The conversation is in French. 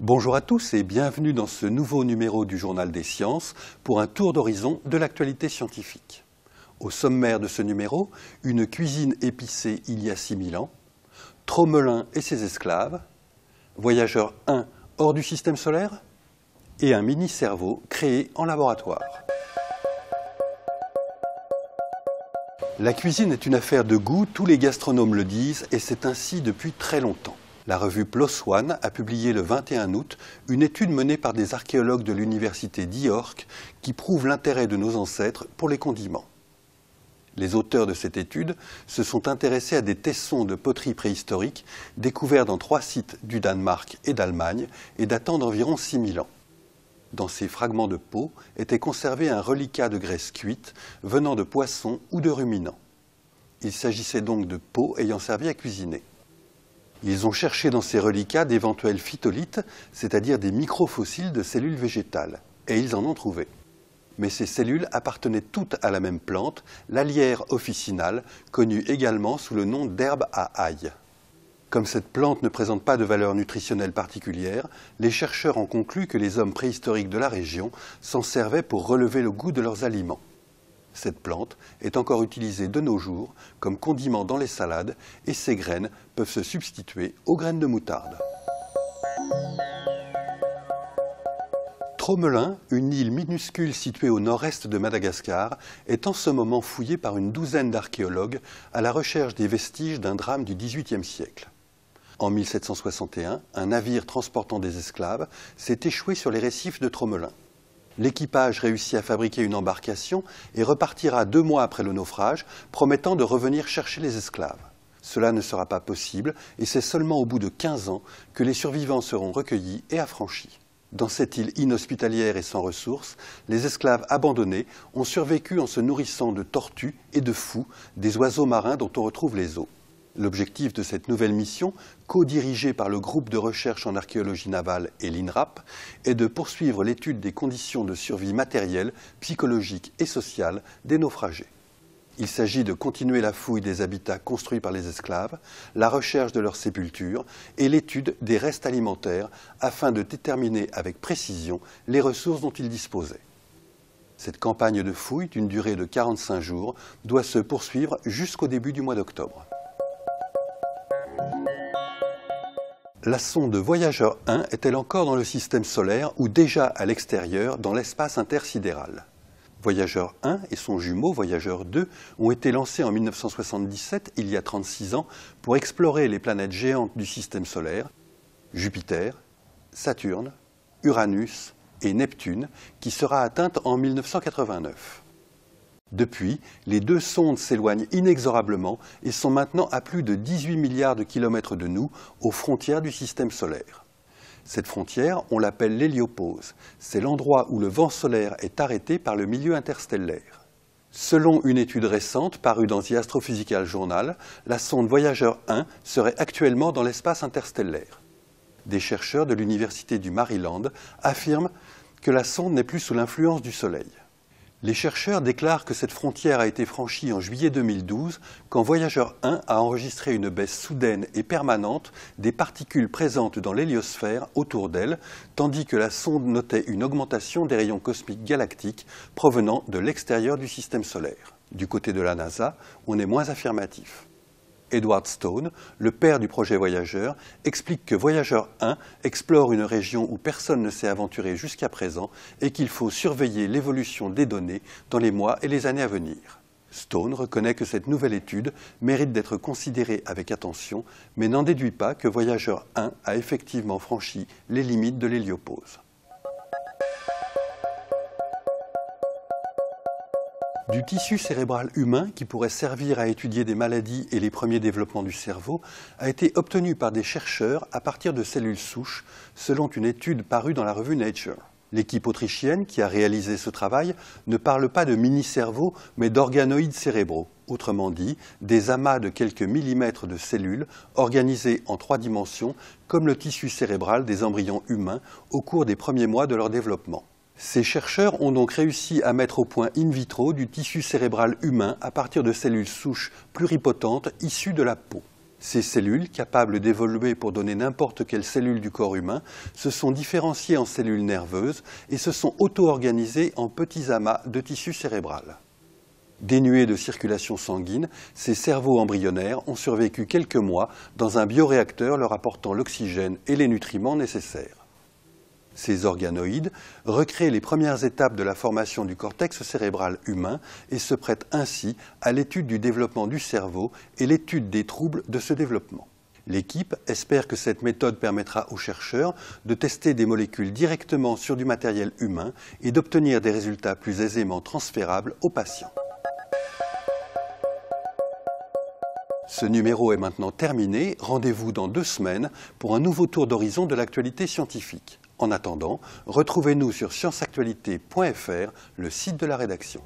Bonjour à tous et bienvenue dans ce nouveau numéro du Journal des Sciences pour un tour d'horizon de l'actualité scientifique. Au sommaire de ce numéro, une cuisine épicée il y a 6000 ans, Tromelin et ses esclaves, Voyageur 1 hors du système solaire et un mini-cerveau créé en laboratoire. La cuisine est une affaire de goût, tous les gastronomes le disent et c'est ainsi depuis très longtemps. La revue PLOS ONE a publié le 21 août une étude menée par des archéologues de l'université d'York qui prouve l'intérêt de nos ancêtres pour les condiments. Les auteurs de cette étude se sont intéressés à des tessons de poterie préhistorique découverts dans 3 sites du Danemark et d'Allemagne et datant d'environ 6000 ans. Dans ces fragments de peau était conservé un reliquat de graisse cuite venant de poissons ou de ruminants. Il s'agissait donc de peau ayant servi à cuisiner. Ils ont cherché dans ces reliquats d'éventuels phytolithes, c'est-à-dire des microfossiles de cellules végétales, et ils en ont trouvé. Mais ces cellules appartenaient toutes à la même plante, l'Alière officinale, connue également sous le nom d'herbe à ail. Comme cette plante ne présente pas de valeur nutritionnelle particulière, les chercheurs ont conclu que les hommes préhistoriques de la région s'en servaient pour relever le goût de leurs aliments. Cette plante est encore utilisée de nos jours comme condiment dans les salades et ses graines peuvent se substituer aux graines de moutarde. Tromelin, une île minuscule située au nord-est de Madagascar, est en ce moment fouillée par une douzaine d'archéologues à la recherche des vestiges d'un drame du XVIIIe siècle. En 1761, un navire transportant des esclaves s'est échoué sur les récifs de Tromelin. L'équipage réussit à fabriquer une embarcation et repartira 2 mois après le naufrage, promettant de revenir chercher les esclaves. Cela ne sera pas possible et c'est seulement au bout de 15 ans que les survivants seront recueillis et affranchis. Dans cette île inhospitalière et sans ressources, les esclaves abandonnés ont survécu en se nourrissant de tortues et de fous, des oiseaux marins dont on retrouve les os. L'objectif de cette nouvelle mission, co-dirigée par le groupe de recherche en archéologie navale et l'INRAP, est de poursuivre l'étude des conditions de survie matérielle, psychologique et sociale des naufragés. Il s'agit de continuer la fouille des habitats construits par les esclaves, la recherche de leurs sépultures et l'étude des restes alimentaires afin de déterminer avec précision les ressources dont ils disposaient. Cette campagne de fouille, d'une durée de 45 jours, doit se poursuivre jusqu'au début du mois d'octobre. La sonde Voyageur 1 est-elle encore dans le système solaire ou déjà à l'extérieur dans l'espace intersidéral? Voyageur 1 et son jumeau Voyageur 2 ont été lancés en 1977, il y a 36 ans, pour explorer les planètes géantes du système solaire, Jupiter, Saturne, Uranus et Neptune, qui sera atteinte en 1989. Depuis, les 2 sondes s'éloignent inexorablement et sont maintenant à plus de 18 milliards de kilomètres de nous, aux frontières du système solaire. Cette frontière, on l'appelle l'héliopause. C'est l'endroit où le vent solaire est arrêté par le milieu interstellaire. Selon une étude récente parue dans The Astrophysical Journal, la sonde Voyageur 1 serait actuellement dans l'espace interstellaire. Des chercheurs de l'Université du Maryland affirment que la sonde n'est plus sous l'influence du Soleil. Les chercheurs déclarent que cette frontière a été franchie en juillet 2012 quand Voyageur 1 a enregistré une baisse soudaine et permanente des particules présentes dans l'héliosphère autour d'elle, tandis que la sonde notait une augmentation des rayons cosmiques galactiques provenant de l'extérieur du système solaire. Du côté de la NASA, on est moins affirmatif. Edward Stone, le père du projet Voyageur, explique que Voyageur 1 explore une région où personne ne s'est aventuré jusqu'à présent et qu'il faut surveiller l'évolution des données dans les mois et les années à venir. Stone reconnaît que cette nouvelle étude mérite d'être considérée avec attention, mais n'en déduit pas que Voyageur 1 a effectivement franchi les limites de l'héliopause. Du tissu cérébral humain qui pourrait servir à étudier des maladies et les premiers développements du cerveau a été obtenu par des chercheurs à partir de cellules souches, selon une étude parue dans la revue Nature. L'équipe autrichienne qui a réalisé ce travail ne parle pas de mini-cerveaux, mais d'organoïdes cérébraux, autrement dit, des amas de quelques millimètres de cellules organisées en 3 dimensions, comme le tissu cérébral des embryons humains au cours des premiers mois de leur développement. Ces chercheurs ont donc réussi à mettre au point in vitro du tissu cérébral humain à partir de cellules souches pluripotentes issues de la peau. Ces cellules, capables d'évoluer pour donner n'importe quelle cellule du corps humain, se sont différenciées en cellules nerveuses et se sont auto-organisées en petits amas de tissu cérébral. Dénués de circulation sanguine, ces cerveaux embryonnaires ont survécu quelques mois dans un bioréacteur leur apportant l'oxygène et les nutriments nécessaires. Ces organoïdes recréent les premières étapes de la formation du cortex cérébral humain et se prêtent ainsi à l'étude du développement du cerveau et l'étude des troubles de ce développement. L'équipe espère que cette méthode permettra aux chercheurs de tester des molécules directement sur du matériel humain et d'obtenir des résultats plus aisément transférables aux patients. Ce numéro est maintenant terminé. Rendez-vous dans 2 semaines pour un nouveau tour d'horizon de l'actualité scientifique. En attendant, retrouvez-nous sur scienceactualité.fr, le site de la rédaction.